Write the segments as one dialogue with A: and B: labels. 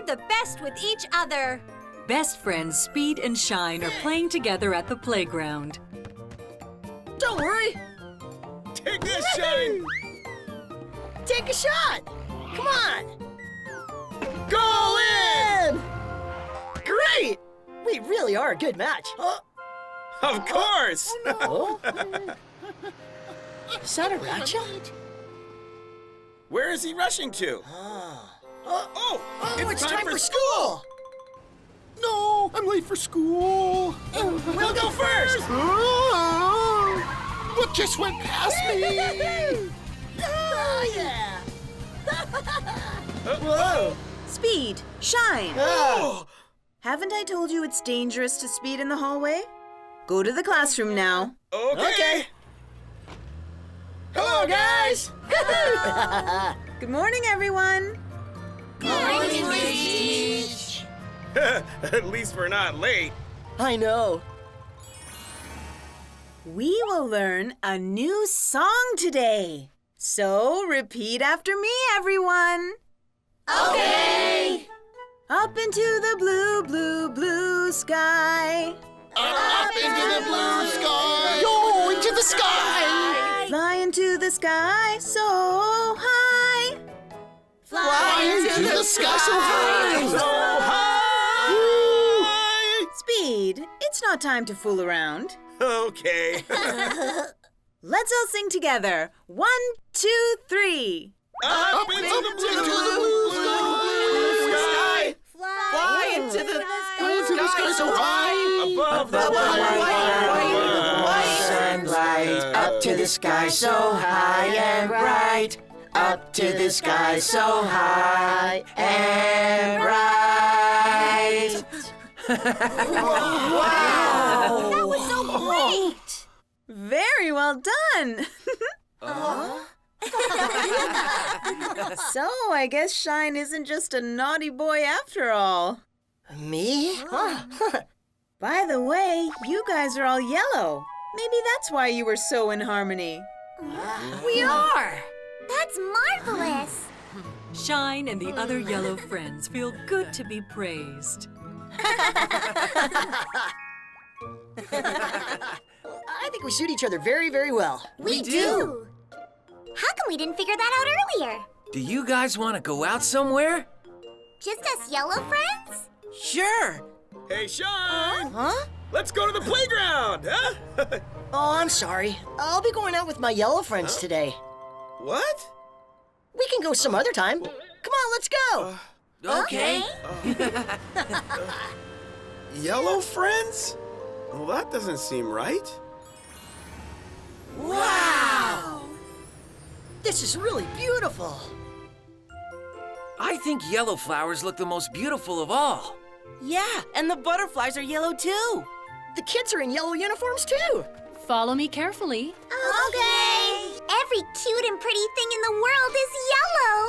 A: We're the best with each other.
B: Best friends Speed and Shine are playing together at the playground.
C: Don't worry.
D: Take this, Shine!
C: Take a shot. Come on.
D: Go in!
C: Great. We really are a good match.
D: Of course!
C: Oh? Is that a Racha?
D: Where is he rushing to?
C: It's time for school.
E: No, I'm late for school.
C: We'll go first.
E: What just went past me?
C: Oh, yeah.
D: Whoa!
F: Speed, Shine!
D: Oh!
F: Haven't I told you it's dangerous to speed in the hallway? Go to the classroom now.
D: Okay.
C: Hello, guys.
F: Good morning, everyone.
C: Morning, Miss.
D: At least we're not late.
C: I know.
F: We will learn a new song today. So repeat after me, everyone.
C: Okay.
F: Up into the blue, blue, blue sky.
E: Up into the blue sky. Yo, into the sky.
F: Fly into the sky so high.
E: Fly into the sky so high.
D: So high!
F: Speed, it's not time to fool around.
D: Okay.
F: Let's all sing together. 1, 2, 3.
D: Up into the blue sky!
C: Fly into the
E: sky so high.
D: Above the
G: Shine light up to the sky so high and bright. Up to the sky so high and bright.
A: Wow! That was so great!
F: Very well done. So I guess Shine isn't just a naughty boy after all.
C: Me?
F: By the way, you guys are all yellow. Maybe that's why you were so in harmony.
A: We are! That's marvelous!
B: Shine and the other yellow friends feel good to be praised.
C: I think we suit each other very, very well.
A: We do! How come we didn't figure that out earlier?
G: Do you guys want to go out somewhere?
A: Just us yellow friends?
G: Sure.
D: Hey, Shine!
C: Huh?
D: Let's go to the playground, huh?
C: Oh, I'm sorry. I'll be going out with my yellow friends today.
D: What?
C: We can go some other time. Come on, let's go.
G: Okay.
D: Yellow friends? Well, that doesn't seem right.
C: Wow! This is really beautiful.
G: I think yellow flowers look the most beautiful of all.
H: Yeah, and the butterflies are yellow too.
C: The kids are in yellow uniforms too.
I: Follow me carefully.
A: Okay! Every cute and pretty thing in the world is yellow!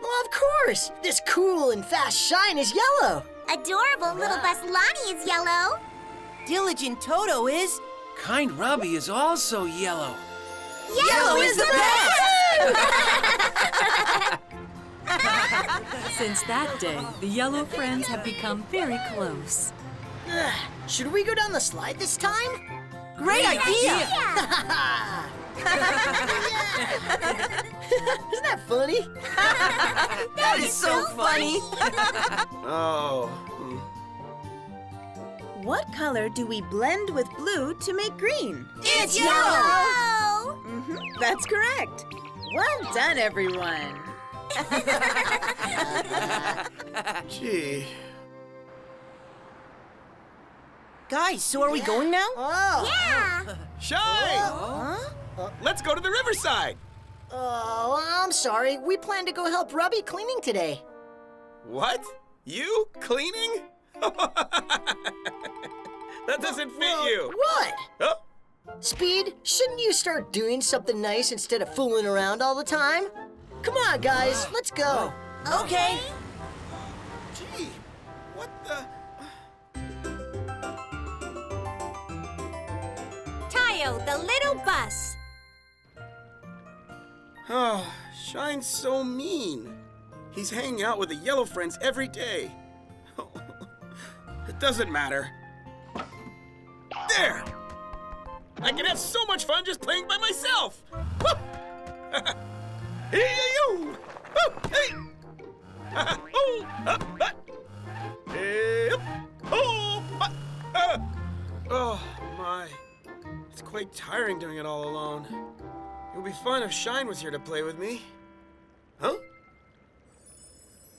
C: Well, of course. This cool and fast Shine is yellow.
A: Adorable little bus Lani is yellow.
H: Diligent Toto is.
G: Kind Rubbi is also yellow.
A: Yellow is the
B: Since that day, the yellow friends have become very close.
C: Should we go down the slide this time?
H: Great idea!
C: Isn't that funny?
H: That is so funny.
D: Oh.
F: What color do we blend with blue to make green?
H: It's
A: Yellow!
F: That's correct. Well done, everyone.
D: Gee.
H: Guys, so are we going now?
C: Oh.
A: Yeah!
D: Shine! Let's go to the riverside.
C: Oh, I'm sorry. We plan to go help Rubbi cleaning today.
D: What? You cleaning? That doesn't fit you.
C: What?
D: Oh,
C: Speed, shouldn't you start doing something nice instead of fooling around all the time? Come on, guys, let's go.
H: Okay.
D: gee. What the?
A: Tayo, the little bus.
D: Oh, Shine's so mean. He's hanging out with the yellow friends every day. It doesn't matter. There! I can have so much fun just playing by myself! Hey-yo! Hey! Oh, my. It's quite tiring doing it all alone. It would be fun if Shine was here to play with me. Huh?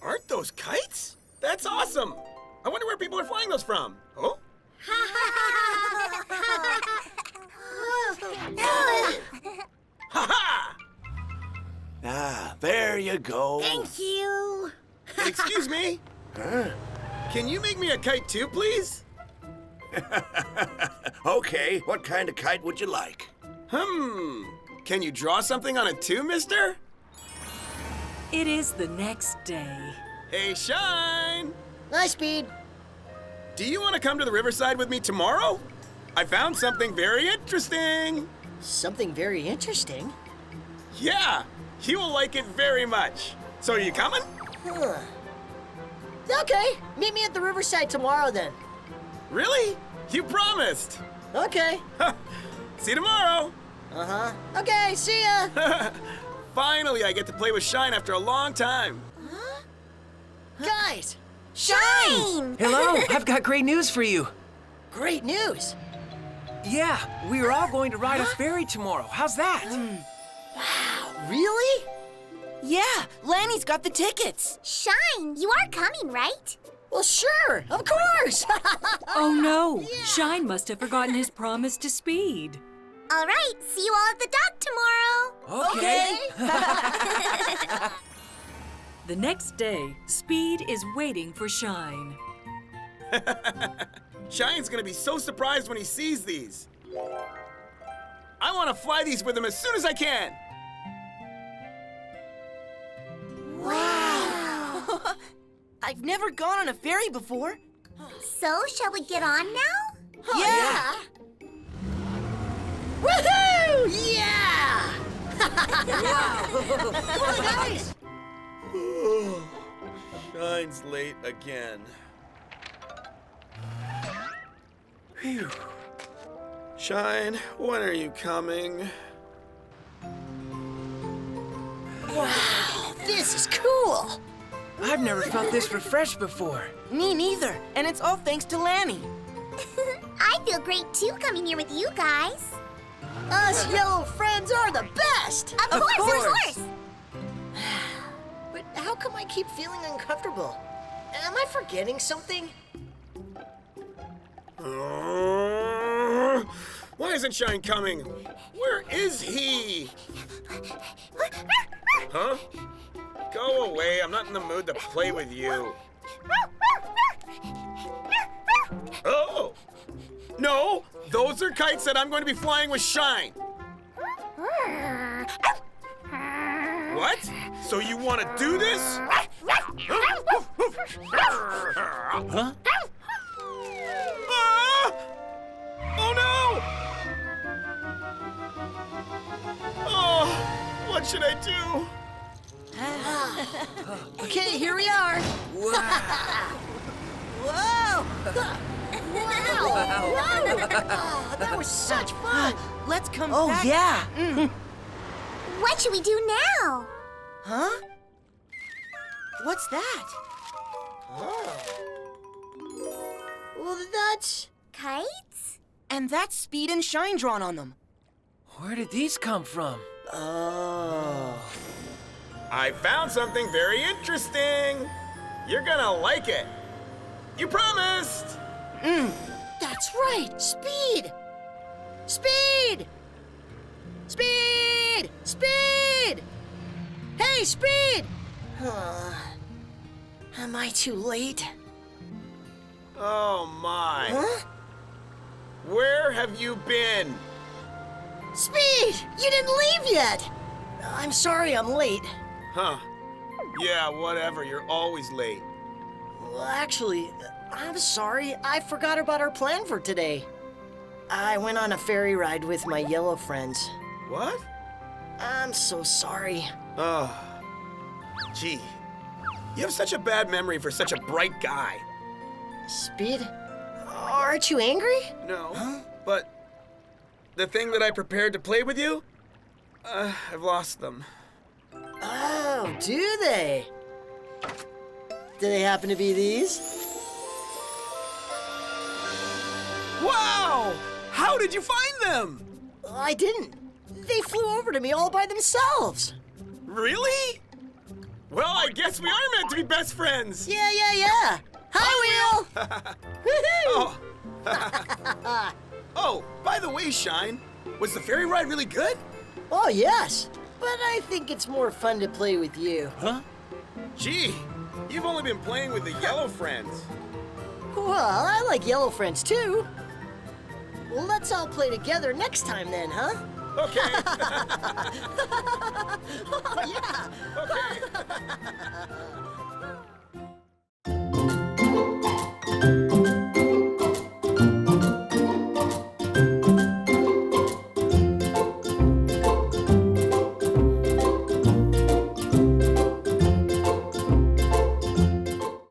D: Aren't those kites? That's awesome! I wonder where people are flying those from. Oh? Ha-ha!
E: Ah, there you go.
A: Thank you.
D: Excuse me?
E: Huh?
D: Can you make me a kite too, please?
E: Okay, what kind of kite would you like?
D: Can you draw something on it too, mister?
B: It is the next day.
D: Hey, Shine!
C: Hi, Speed.
D: Do you want to come to the riverside with me tomorrow? I found something very interesting.
C: Something very interesting.
D: Yeah, you will like it very much. So are you coming?
C: Huh. Okay, meet me at the riverside tomorrow then.
D: Really? You promised.
C: Okay.
D: See you tomorrow.
C: Uh-huh. Okay, see ya.
D: Finally, I get to play with Shine after a long time.
C: Guys,
A: Shine!
J: Hello, I've got great news for you.
C: great news.
J: Yeah, we are all going to ride a ferry tomorrow. How's that?
C: Really?
H: Yeah, Lani's got the tickets.
A: Shine, you are coming, right?
C: Well, sure, of course.
B: Oh no! Shine must have forgotten his promise to Speed.
A: All right, see you all at the dock tomorrow.
J: Okay.
B: The next day, Speed is waiting for Shine.
D: Shine's gonna be so surprised when he sees these. I want to fly these with him as soon as I can.
H: Wow. I've never gone on a ferry before.
A: So, shall we get on now?
H: Yeah.
C: Woohoo! Yeah! Come on, guys.
D: Shine's late again. Phew. Shine, when are you coming?
C: Wow, this is cool.
J: I've never felt this refreshed before.
H: Me neither. And it's all thanks to Lani.
A: I feel great too coming here with you guys.
C: Us yellow friends are the best.
A: Of course.
C: But how come I keep feeling uncomfortable? Am I forgetting something?
D: Why isn't Shine coming? Where is he? Huh? Go away. I'm not in the mood to play with you. Oh! No! Those are kites that I'm going to be flying with Shine. What? So you want to do this?
J: Huh?
D: Ah! Oh no! Oh, what should I do?
C: Okay, here we are.
J: Wow.
C: Whoa! Wow! That was such fun.
H: Let's come
C: Oh,
H: back.
C: yeah.
A: What should we do now?
H: Huh? What's that?
C: Well, that's...
A: Kites?
H: And that's Speed and Shine drawn on them.
J: Where did these come from?
C: Oh.
D: I found something very interesting. You're gonna like it. You promised.
C: That's right. Speed. Speed. Speed. Speed. Hey, Speed. Am I too late?
D: Oh my.
C: Huh?
D: Where have you been?
C: Speed! You didn't leave yet! I'm sorry I'm late.
D: Huh. Yeah, whatever. You're always late.
C: Well, actually, I'm sorry. I forgot about our plan for today. I went on a ferry ride with my yellow friends.
D: What?
C: I'm so sorry.
D: Oh. Gee. You have such a bad memory for such a bright guy.
C: Speed? Aren't you angry?
D: No, but the thing that I prepared to play with you, I've lost them.
C: Oh, do they? Do they happen to be these?
D: Wow! How did you find them?
C: I didn't. They flew over to me all by themselves.
D: Really? Well, I guess we are meant to be best friends.
C: Yeah. Hi, Wheel!
D: Oh. Oh, by the way, Shine, was the ferry ride really good?
C: Oh, yes. But I think it's more fun to play with you.
D: Huh? Gee, you've only been playing with the yellow friends.
C: Well, I like yellow friends, too. Well, let's all play together next time then, huh?
D: Okay.